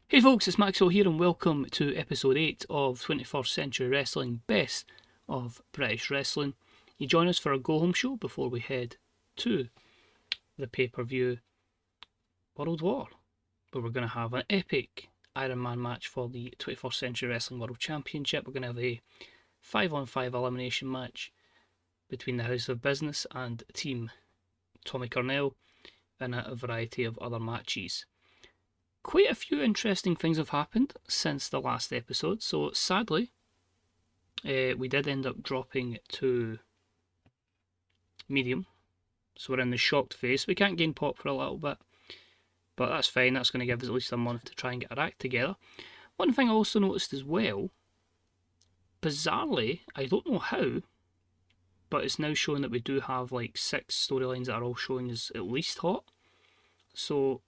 Hey folks, it's Maxwell here and welcome to episode 8 of 21st Century Wrestling Best of British Wrestling. You join us for a go home show before we head to the pay-per-view World War, where we're going to have an epic Iron Man match for the 21st Century Wrestling World Championship. We're going to have a 5-on-5 elimination match between the House of Business and Team Tommy Cornell and a variety of other matches. Quite a few interesting things have happened since the last episode, so sadly, we did end up dropping to medium, so we're in the shocked phase. We can't gain pop for a little bit, but that's fine. That's going to give us at least a month to try and get our act together. One thing I also noticed as well, bizarrely, I don't know how, but it's now showing that we do have like 6 storylines that are all showing as at least hot. So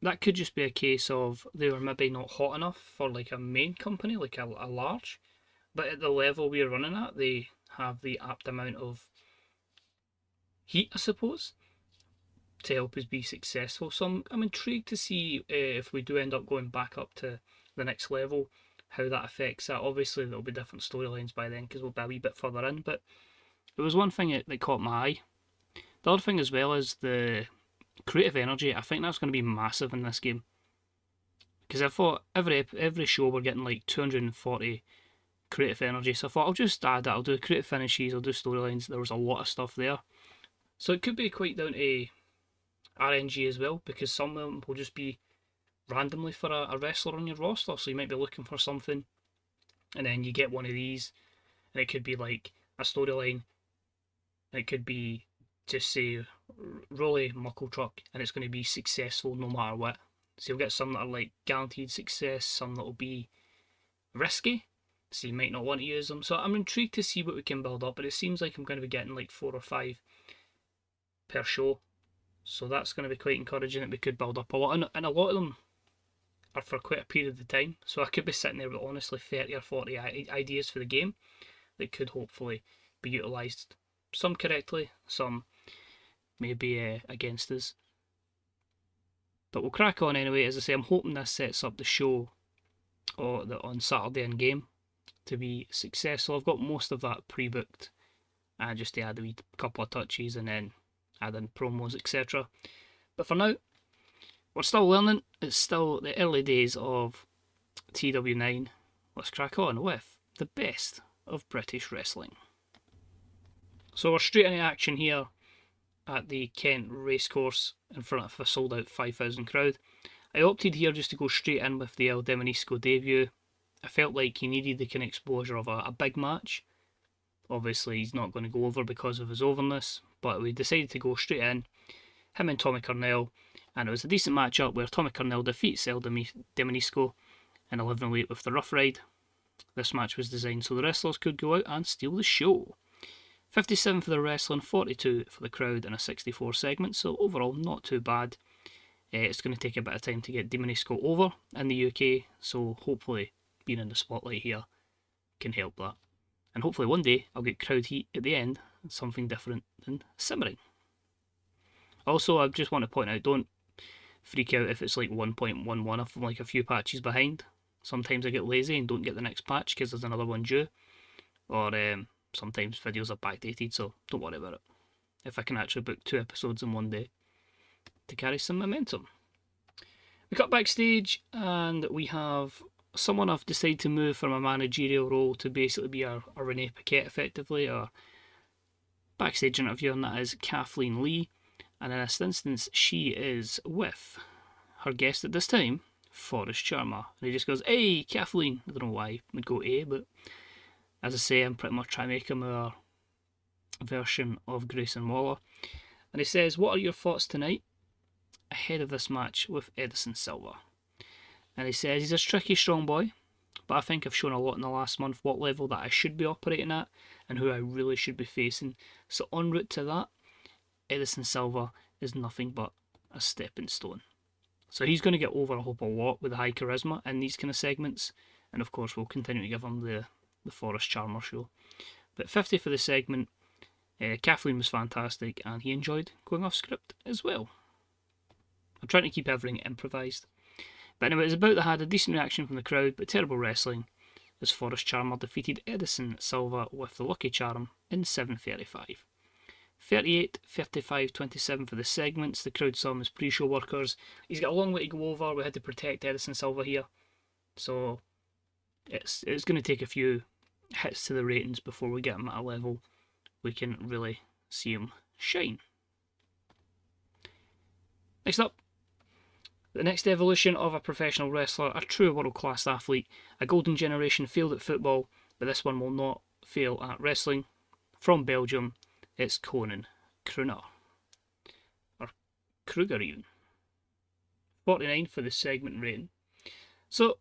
that could just be a case of they were maybe not hot enough for like a main company, like a large, but at the level we're running at, they have the apt amount of heat, I suppose, to help us be successful. So I'm intrigued to see if we do end up going back up to the next level, how that affects that. Obviously, there'll be different storylines by then because we'll be a wee bit further in, but it was one thing that caught my eye. The other thing as well is the creative energy. I think that's going to be massive in this game, because I thought every show we're getting like 240 creative energy, so I thought I'll just add that. I'll do creative finishes, I'll do storylines. There was a lot of stuff there, so it could be quite down to RNG as well, because some of them will just be randomly for a wrestler on your roster. So you might be looking for something and then you get one of these, and it could be like a storyline, it could be just say Roly, Muckletruck, and it's going to be successful no matter what. So you'll get some that are like guaranteed success, some that will be risky, so you might not want to use them. So I'm intrigued to see what we can build up, but it seems like I'm going to be getting like 4 or 5 per show, so that's going to be quite encouraging that we could build up a lot, and a lot of them are for quite a period of time. So I could be sitting there with honestly 30 or 40 ideas for the game that could hopefully be utilised, some correctly, some maybe against us. But we'll crack on anyway. As I say, I'm hoping this sets up the show on Saturday in game to be successful. I've got most of that pre-booked, just to add a wee couple of touches and then add in promos, etc. But for now, we're still learning. It's still the early days of TW9. Let's crack on with the best of British wrestling. So we're straight into action here at the Kent Racecourse in front of a sold out 5,000 crowd. I opted here just to go straight in with the El Demonisco debut. I felt like he needed the kind of exposure of a big match. Obviously he's not going to go over because of his overness, but we decided to go straight in, him and Tommy Cornell, and it was a decent matchup where Tommy Cornell defeats El Demonisco in 11:08 with the Rough Ride. This match was designed so the wrestlers could go out and steal the show. 57 for the wrestling, 42 for the crowd, and a 64 segment, so overall not too bad. It's going to take a bit of time to get Demonisco over in the UK, so hopefully being in the spotlight here can help that. And hopefully one day I'll get crowd heat at the end, something different than simmering. Also, I just want to point out, don't freak out if it's like 1.11 if I'm like a few patches behind. Sometimes I get lazy and don't get the next patch because there's another one due, or sometimes videos are backdated, so don't worry about it. If I can actually book 2 episodes in one day to carry some momentum. We cut backstage and we have someone I've decided to move from a managerial role to basically be our Renee Paquette, effectively, our backstage interview, and that is Kathleen Lee. And in this instance, she is with her guest at this time, Forrest Charmer. And he just goes, "Hey, Kathleen." I don't know why he would go A, but as I say, I'm pretty much trying to make him our version of Grayson Waller. And he says, "What are your thoughts tonight ahead of this match with Edison Silva?" And he says he's a tricky, strong boy, but I think I've shown a lot in the last month what level that I should be operating at and who I really should be facing. So en route to that, Edison Silva is nothing but a stepping stone. So he's going to get over, I hope, a lot with the high charisma in these kind of segments. And of course, we'll continue to give him the Forrest Charmer show. But 50 for the segment. Kathleen was fantastic and he enjoyed going off script as well. I'm trying to keep everything improvised. But anyway, it was about that had a decent reaction from the crowd, but terrible wrestling, as Forrest Charmer defeated Edison Silva with the Lucky Charm in 7:35. 38, 35, 27 for the segments. The crowd saw him as pre-show workers. He's got a long way to go over. We had to protect Edison Silva here. So it's going to take a few hits to the ratings before we get him at a level we can really see him shine. Next up, the next evolution of a professional wrestler, a true world-class athlete. A golden generation failed at football, but this one will not fail at wrestling. From Belgium, it's Conan Kruger. Or Kruger even. 49 for the segment rating. So,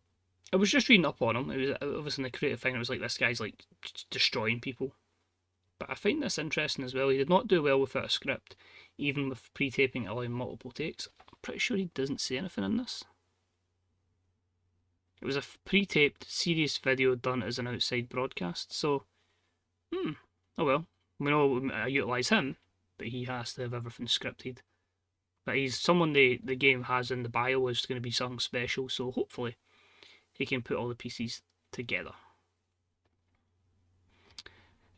I was just reading up on him. It was obviously in the creative thing. It was like, this guy's like destroying people. But I find this interesting as well. He did not do well without a script, even with pre-taping allowing multiple takes. I'm pretty sure he doesn't say anything in this. It was a pre-taped, serious video done as an outside broadcast. So, oh well. We know I utilise him, but he has to have everything scripted. But he's someone the game has in the bio is going to be something special, so hopefully he can put all the pieces together.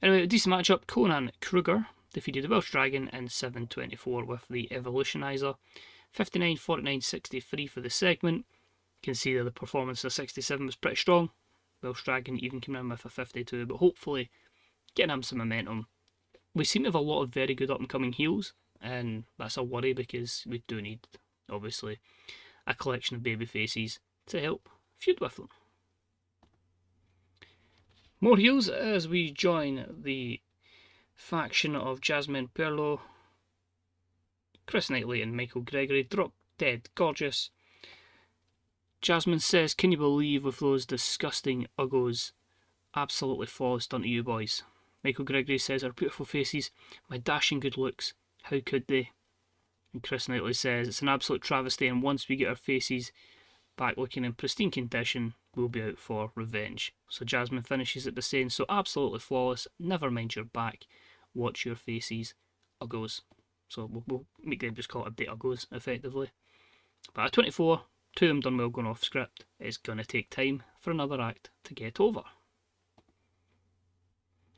Anyway, a decent matchup. Conan Kruger defeated the Welsh Dragon in 7:24 with the Evolutionizer. 59, 49, 63 for the segment. You can see that the performance of 67 was pretty strong. Welsh Dragon even came in with a 52, but hopefully getting him some momentum. We seem to have a lot of very good up-and-coming heels, and that's a worry because we do need, obviously, a collection of baby faces to help feud with them. More heels as we join the faction of Jasmine Perlo, Chris Knightley and Michael Gregory. Drop dead gorgeous. Jasmine says, "Can you believe with those disgusting uggos? Absolutely flawless done to you boys." Michael Gregory says, "Our beautiful faces, my dashing good looks, how could they?" And Chris Knightley says, "It's an absolute travesty, and once we get our faces back looking in pristine condition, we'll be out for revenge." So Jasmine finishes it by saying, "So absolutely flawless, never mind your back, watch your faces, uggos." So we'll make them just call it update uggos, effectively. But at 24, two of them done well going off script. It's going to take time for another act to get over.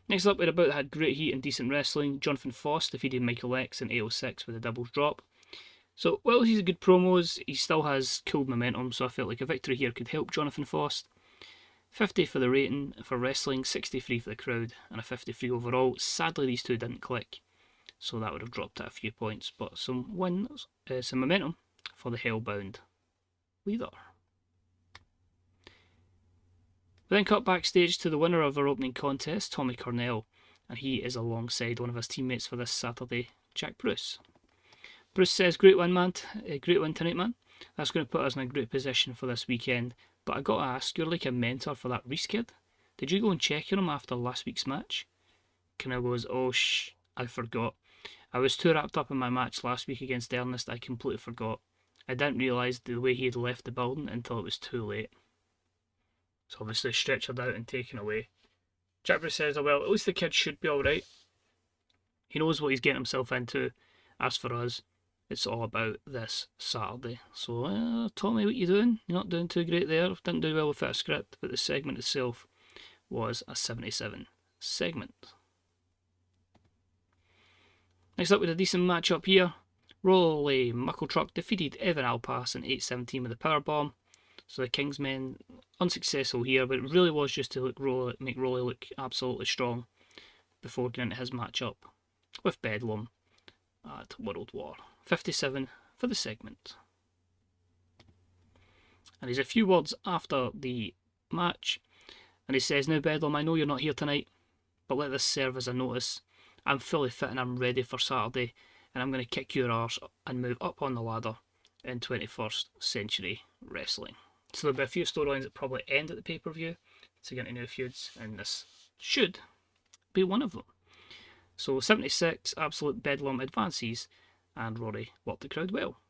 Next up, we're about had great heat and decent wrestling. Jonathan Foss defeated Michael X in 8:06 with a doubles drop. So, while he's a good promos, he still has cool momentum, so I felt like a victory here could help Jonathan Foss. 50 for the rating for wrestling, 63 for the crowd, and a 53 overall. Sadly, these two didn't click, so that would have dropped it a few points, but some wins, some momentum for the Hellbound leader. We then cut backstage to the winner of our opening contest, Tommy Cornell, and he is alongside one of his teammates for this Saturday, Jack Bruce. Bruce says, "Great win, man. Great win tonight, man. That's going to put us in a great position for this weekend. But I got to ask, you're like a mentor for that Reese kid. Did you go and check on him after last week's match?" Cornell goes, "Oh, I forgot. I was too wrapped up in my match last week against Ernest, I completely forgot. I didn't realise the way he had left the building until it was too late." It's obviously stretchered out and taken away. Jack Bruce says, "Oh well, at least the kid should be alright. He knows what he's getting himself into. As for us, it's all about this Saturday." So, Tommy, what you doing? You're not doing too great there. Didn't do well without a script, but the segment itself was a 77 segment. Next up, with a decent matchup here. Roly Muckletruck defeated Evan Alpas in 8:17 with a powerbomb. So the Kingsmen unsuccessful here, but it really was just to make Roly look absolutely strong before getting into his matchup with Bedlam at World War. 57 for the segment. And he's a few words after the match, and he says, "Now Bedlam, I know you're not here tonight, but let this serve as a notice. I'm fully fit and I'm ready for Saturday, and I'm going to kick your arse and move up on the ladder in 21st century wrestling." So there'll be a few storylines that probably end at the pay-per-view to get into new feuds, and this should be one of them. So 76, Absolute Bedlam advances, and Rory worked the crowd well.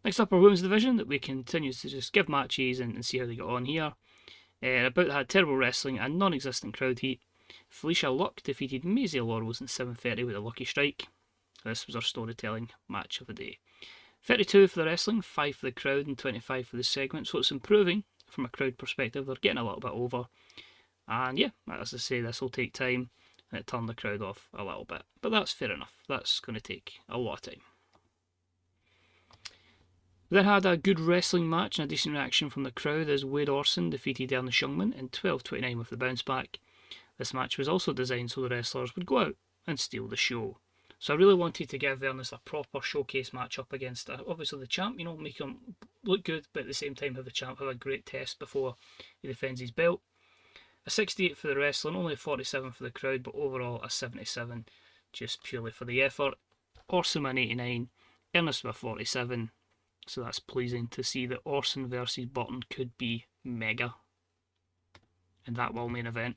Next up, our women's division that we continue to just give matches and see how they get on here. About had terrible wrestling and non-existent crowd heat. Felicia Luck defeated Maisie Laurels in 7:30 with a lucky strike. This was our storytelling match of the day. 32 for the wrestling, 5 for the crowd and 25 for the segment, so it's improving from a crowd perspective. They're getting a little bit over, and yeah, as I say, this will take time and it turned the crowd off a little bit, but that's fair enough. That's going to take a lot of time. We then had a good wrestling match and a decent reaction from the crowd as Wade Orson defeated Ernest Youngman in 12:29 with the bounce back. This match was also designed so the wrestlers would go out and steal the show. So I really wanted to give Ernest a proper showcase match up against obviously the champ, make him look good, but at the same time have the champ have a great test before he defends his belt. A 68 for the wrestling, only a 47 for the crowd, but overall a 77 just purely for the effort. Orson an 89, Ernest with a 47. So that's pleasing to see that Orson versus Burton could be mega. And that will main event.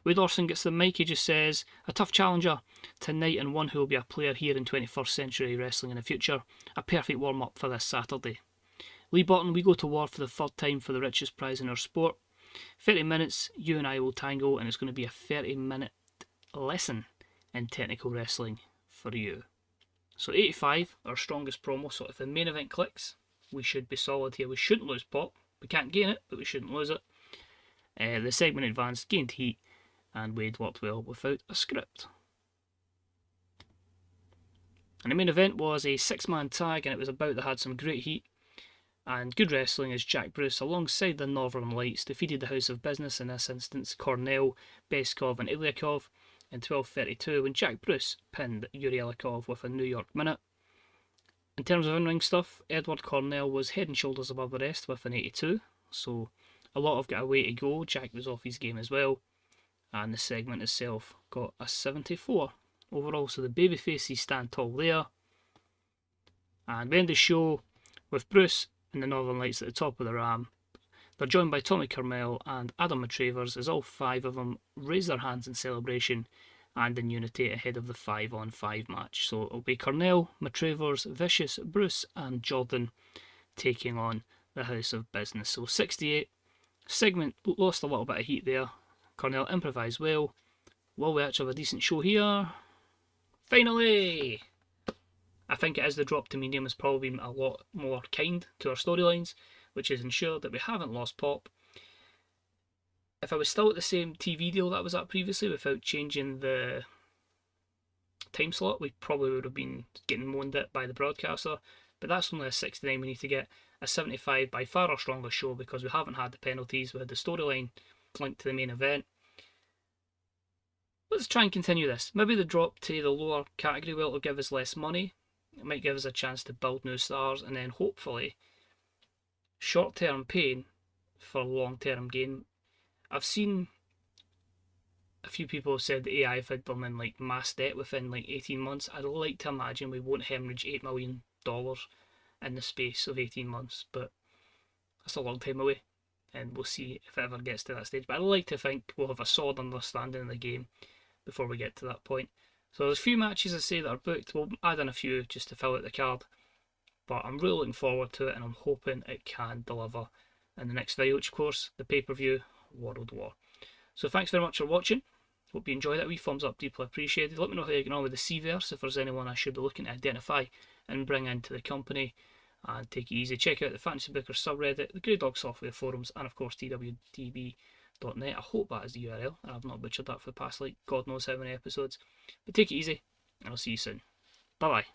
Wade Orson gets the mic, he just says, a tough challenger tonight and one who will be a player here in 21st century wrestling in the future. A perfect warm up for this Saturday. Lee Burton, we go to war for the third time for the richest prize in our sport. 30 minutes, you and I will tango, and it's going to be a 30-minute lesson in technical wrestling for you. So 85, our strongest promo, so if the main event clicks, we should be solid here. We shouldn't lose pop. We can't gain it, but we shouldn't lose it. The segment advanced, gained heat, and Wade worked well without a script. And the main event was a 6-man tag, and it was about that had some great heat and good wrestling as Jack Bruce, alongside the Northern Lights, defeated the House of Business, in this instance Cornell, Beskov and Illiakov, in 12:32 when Jack Bruce pinned Illiakov with a New York Minute. In terms of in-ring stuff, Edward Cornell was head and shoulders above the rest with an 82, so a lot have got a way to go. Jack was off his game as well, and the segment itself got a 74 overall, so the babyfaces stand tall there. And we end the show with Bruce and the Northern Lights at the top of the Ram. They're joined by Tommy Carmel and Adam Matravers as all 5 of them raise their hands in celebration and in unity ahead of the 5-on-5 match. So it'll be Carmel, Matravers, Vicious, Bruce and Jordan taking on the House of Business. So 68, segment lost a little bit of heat there. Cornell improvised well. Will we actually have a decent show here? Finally! I think it is the drop to medium has probably been a lot more kind to our storylines, which has ensured that we haven't lost pop. If I was still at the same TV deal that I was at previously without changing the time slot, we probably would have been getting moaned at by the broadcaster, but that's only a 69. We need to get a 75, by far our strongest show, because we haven't had the penalties. We had the storyline linked to the main event. Let's try and continue this. Maybe the drop to the lower category will give us less money. It might give us a chance to build new stars, and then hopefully short-term pain for long-term gain. I've seen a few people have said that AI have had them in like mass debt within like 18 months. I'd like to imagine we won't hemorrhage $8 million in the space of 18 months, but that's a long time away, and we'll see if it ever gets to that stage. But I'd like to think we'll have a solid understanding of the game before we get to that point. So there's a few matches I say that are booked. We'll add in a few just to fill out the card, but I'm really looking forward to it, and I'm hoping it can deliver in the next video, which of course the pay-per-view World War. So thanks very much for watching. Hope you enjoyed it. A wee thumbs up, deeply appreciated. Let me know how you get on with the C-verse, if there's anyone I should be looking to identify and bring into the company. And take it easy. Check out the Fantasy Booker subreddit, the Grey Dog Software forums, and of course twdb.net. I hope that is the URL, and I've not butchered that for the past like God knows how many episodes. But take it easy, and I'll see you soon. Bye bye.